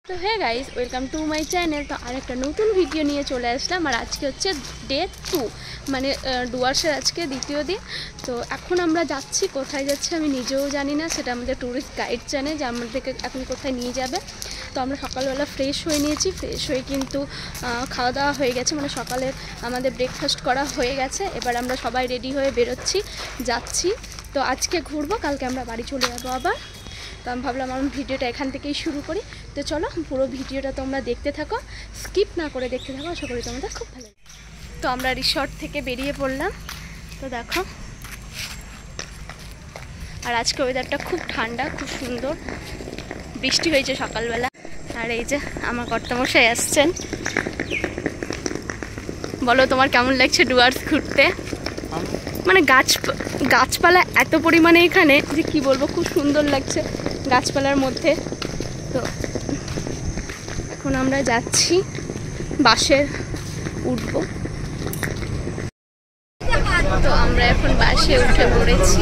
তো hey guys, welcome to my channel. তো আরেকটা নতুন ভিডিও নিয়ে চলে আসলাম। আর আজকে হচ্ছে ডে 2, মানে ডুয়ার্সের আজকে দ্বিতীয় দিন। তো এখন আমরা যাচ্ছি, কোথায় যাচ্ছি আমি নিজেও জানি না, সেটা আমাদের ট্যুরিস্ট গাইড জানে যে আমাদেরকে এখন কোথায় নিয়ে যাবে। তো আমরা সকালবেলা ফ্রেশ হয়ে নিয়েছি, ফ্রেশ হয়ে কিন্তু খাওয়া দাওয়া হয়ে গেছে, মানে সকালের আমাদের ব্রেকফাস্ট করা হয়ে গেছে। এবার আমরা সবাই রেডি হয়ে বেরোচ্ছি, যাচ্ছি। তো আজকে ঘুরবো, কালকে আমরা বাড়ি চলে যাবো আবার। তো আমি ভাবলাম আমার ভিডিওটা এখান থেকেই শুরু করি। তো চলো পুরো ভিডিওটা তোমরা দেখতে থাকো, স্কিপ না করে দেখতে থাকো, আশা করি তোমাদের খুব ভালো লাগে। তো আমরা রিসর্ট থেকে বেরিয়ে পড়লাম। তো দেখো, আর আজকে ওয়েদারটা খুব ঠান্ডা, খুব সুন্দর, বৃষ্টি হয়েছে সকালবেলা। আর এই যে আমার কর্তামশাই আসছেন। বলো তোমার কেমন লাগছে ডুয়ার্স ঘুরতে? মানে গাছপালা এত পরিমাণে এখানে যে কি বলবো, খুব সুন্দর লাগছে গাছপালার মধ্যে। তো এখন আমরা যাচ্ছি, বাসে উঠবো। তো আমরা এখন বাসে উঠে পড়েছি।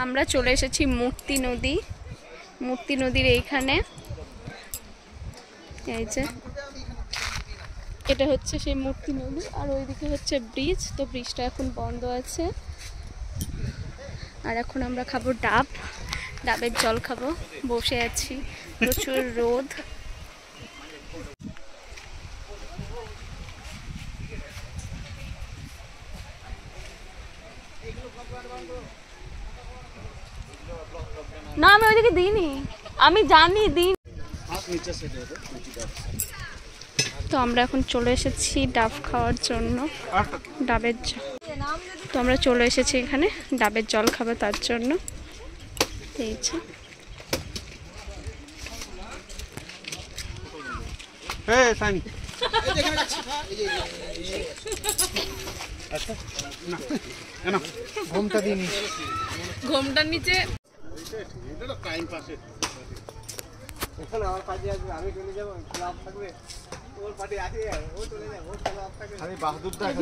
আমরা চলে এসেছি মূর্তি নদীর এইখানে। এই যে এটা হচ্ছে সেই মূর্তি নদী, আর ওইদিকে হচ্ছে ব্রিজ। তো ব্রিজটা এখন বন্ধ আছে। আর এখন আমরা খাবো ডাবের জল খাবো, বসে আছি, প্রচুর রোদ। না আমি ওইদিকে দিইনি, আমি জানি দিন। তো আমরা এখন চলে এসেছি ডাব খাওয়ার জন্য, ডাবের জল। তো আমরা চলে এসেছি এখানে ডাবের জল খাবো তার জন্য। এই যে ঘোমটার নিচে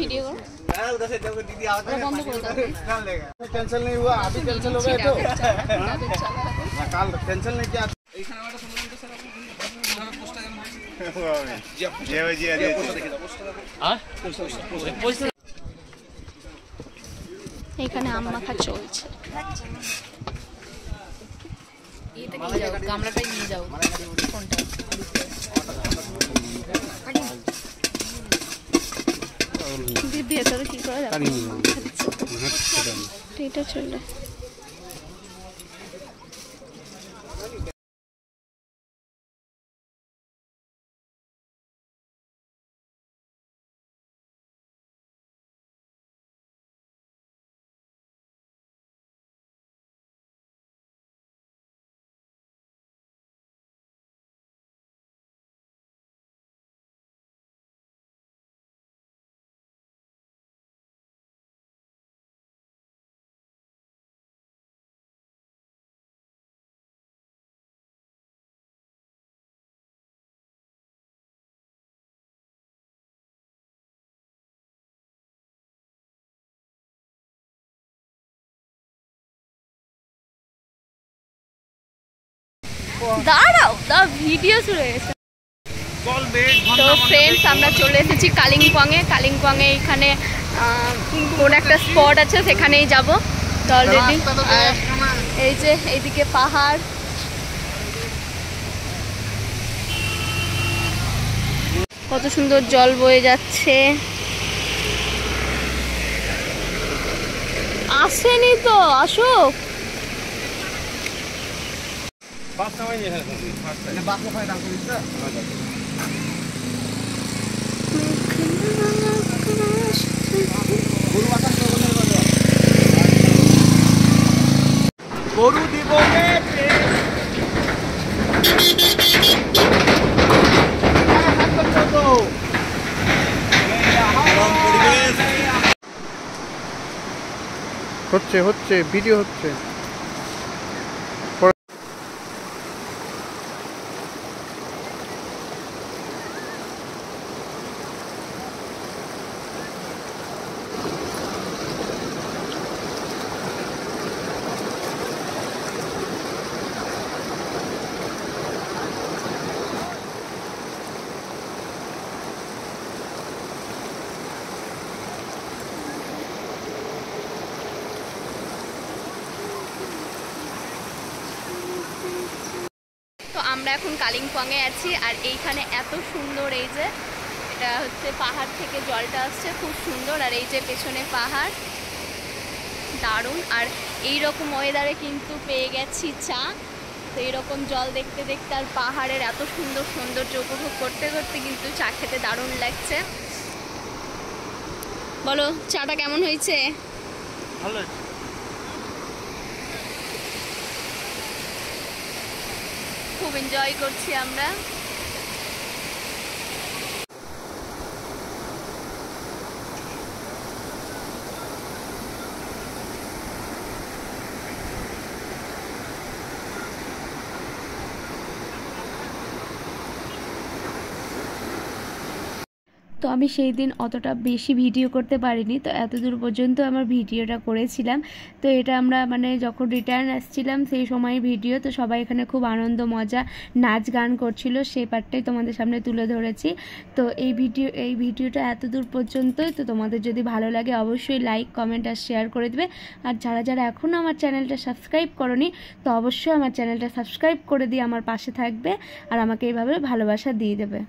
ভিডিও বন্ধ করে দাও। कैंसिल नहीं हुआ, अभी कैंसिल हो गया तो कल कैंसिल नहीं किया। এখানে আম মাখা চলছে। গামলাটাই নিয়ে যাও, কোনটা দিদি এত কি করে এটা চলে। দাঁড়াও, ভিডিও শুরু হয়ে গেছে। তো ফ্রেন্ডস, আমরা চলে এসেছি কালিম্পংয়ে। এখানে কোন একটা স্পট আছে, সেখানেই যাব। তো অলরেডি এই যে এইদিকে পাহাড়, কত সুন্দর জল বয়ে যাচ্ছে। আসেনি তো, আসো। হচ্ছে ভিডিও হচ্ছে। তো আমরা এখন কালিম্পংয়ে আছি, আর এইখানে এত সুন্দর, এই যে এটা হচ্ছে পাহাড় থেকে জলটা আসছে, খুব সুন্দর। আর এই যে পেছনে পাহাড়, দারুণ। আর এই রকম ওয়েদারে কিন্তু পেয়ে গেছি চা। তো এইরকম জল দেখতে দেখতে আর পাহাড়ের এত সুন্দর সৌন্দর্য উপভোগ করতে করতে কিন্তু চা খেতে দারুণ লাগছে। বলো চাটা কেমন হয়েছে? ভালো। খুব এনজয় করছি আমরা। তো আমি সেই দিন অতটা বেশি ভিডিও করতে পারিনি, তো এত দূর পর্যন্ত আমার ভিডিওটা করেছিলাম। তো এটা আমরা মানে যখন রিটার্ন আসছিলাম সেই সময় ভিডিও, তো সবাই এখানে খুব আনন্দ মজা নাচ গান করছিল, সেই পার্টটাই তোমাদের সামনে তুলে ধরেছি। তো এই ভিডিওটা এত দূর পর্যন্তই। তো তোমাদের যদি ভালো লাগে অবশ্যই লাইক কমেন্ট আর শেয়ার করে দেবে। আর যারা যারা এখনও আমার চ্যানেলটা সাবস্ক্রাইব করোনি, তো অবশ্যই আমার চ্যানেলটা সাবস্ক্রাইব করে দিয়ে আমার পাশে থাকবে আর আমাকে এইভাবে ভালোবাসা দিয়ে দেবে।